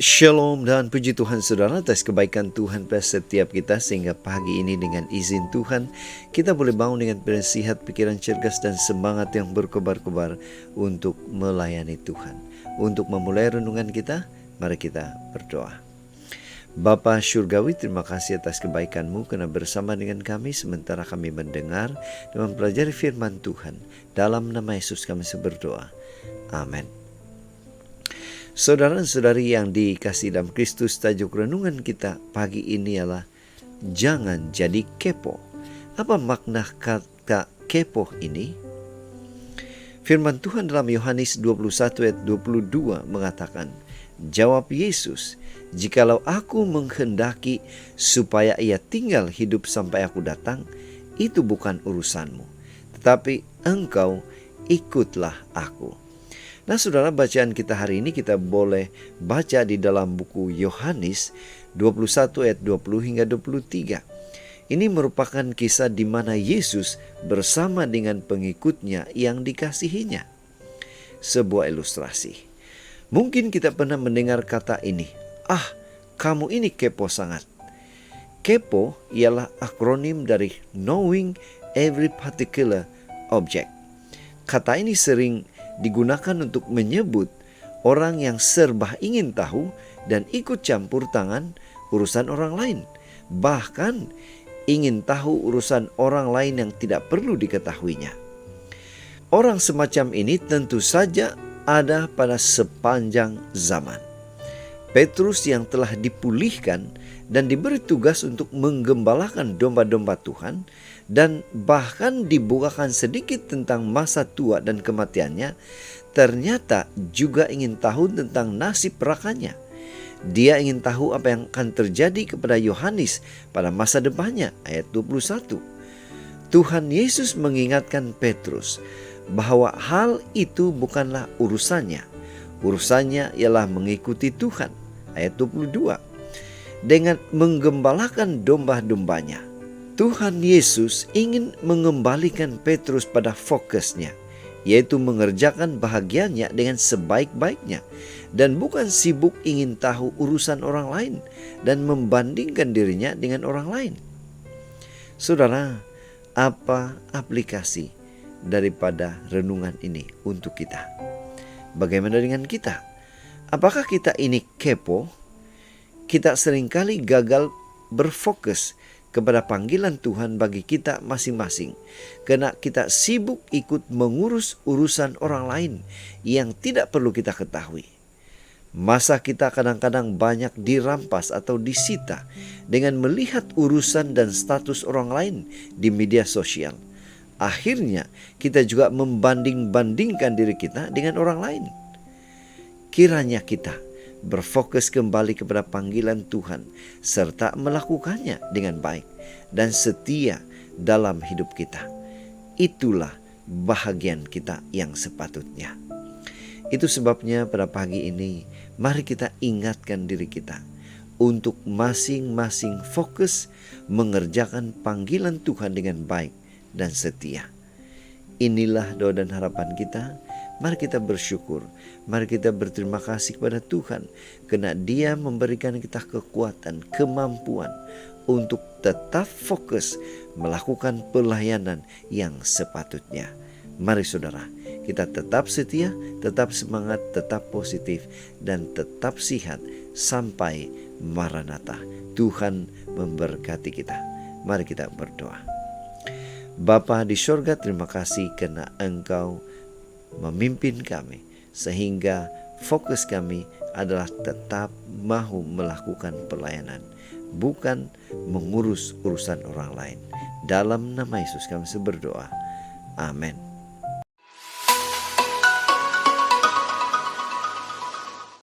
Shalom dan puji Tuhan saudara atas kebaikan Tuhan pada setiap kita, sehingga pagi ini dengan izin Tuhan kita boleh bangun dengan bersihat, pikiran cergas dan semangat yang berkobar-kobar untuk melayani Tuhan. Untuk memulai renungan kita, mari kita berdoa. Bapa Syurgawi, terima kasih atas kebaikan-Mu karena bersama dengan kami sementara kami mendengar dan mempelajari firman Tuhan. Dalam nama Yesus kami berdoa. Amin. Saudara dan saudari yang dikasihi dalam Kristus, tajuk renungan kita pagi ini ialah jangan jadi kepo. Apa makna kata kepo ini? Firman Tuhan dalam Yohanes 21 ayat 22 mengatakan, jawab Yesus, jikalau aku menghendaki supaya ia tinggal hidup sampai aku datang, itu bukan urusanmu, tetapi engkau ikutlah aku. Nah saudara, bacaan kita hari ini kita boleh baca di dalam buku Yohanes 21 ayat 20 hingga 23. Ini merupakan kisah di mana Yesus bersama dengan pengikutnya yang dikasihinya. Sebuah ilustrasi. Mungkin kita pernah mendengar kata ini, kamu ini kepo sangat. Kepo ialah akronim dari knowing every particular object. Kata ini sering digunakan untuk menyebut orang yang serba ingin tahu dan ikut campur tangan urusan orang lain. Bahkan ingin tahu urusan orang lain yang tidak perlu diketahuinya. Orang semacam ini tentu saja ada pada sepanjang zaman. Petrus yang telah dipulihkan dan diberi tugas untuk menggembalakan domba-domba Tuhan dan bahkan dibukakan sedikit tentang masa tua dan kematiannya, ternyata juga ingin tahu tentang nasib rakannya. Dia ingin tahu apa yang akan terjadi kepada Yohanes pada masa depannya, ayat 21. Tuhan Yesus mengingatkan Petrus bahwa hal itu bukanlah urusannya. Urusannya ialah mengikuti Tuhan, ayat 22. Dengan menggembalakan domba-dombanya, Tuhan Yesus ingin mengembalikan Petrus pada fokusnya, yaitu mengerjakan bahagiannya dengan sebaik-baiknya, dan bukan sibuk ingin tahu urusan orang lain dan membandingkan dirinya dengan orang lain. Saudara, apa aplikasi daripada renungan ini untuk kita? Bagaimana dengan kita? Apakah kita ini kepo? Kita seringkali gagal berfokus kepada panggilan Tuhan bagi kita masing-masing, karena kita sibuk ikut mengurus urusan orang lain yang tidak perlu kita ketahui. Masa kita kadang-kadang banyak dirampas atau disita dengan melihat urusan dan status orang lain di media sosial. Akhirnya kita juga membanding-bandingkan diri kita dengan orang lain. Kiranya kita berfokus kembali kepada panggilan Tuhan serta melakukannya dengan baik dan setia dalam hidup kita. Itulah bahagian kita yang sepatutnya. Itu sebabnya pada pagi ini mari kita ingatkan diri kita untuk masing-masing fokus mengerjakan panggilan Tuhan dengan baik dan setia. Inilah doa dan harapan kita. Mari kita bersyukur, mari kita berterima kasih kepada Tuhan karena Dia memberikan kita kekuatan, kemampuan untuk tetap fokus melakukan pelayanan yang sepatutnya. Mari saudara, kita tetap setia, tetap semangat, tetap positif, dan tetap sihat sampai Maranatha. Tuhan memberkati kita. Mari kita berdoa. Bapa di sorga, terima kasih karena Engkau memimpin kami, sehingga fokus kami adalah tetap mahu melakukan pelayanan, bukan mengurus urusan orang lain. Dalam nama Yesus kami berdoa. Amin.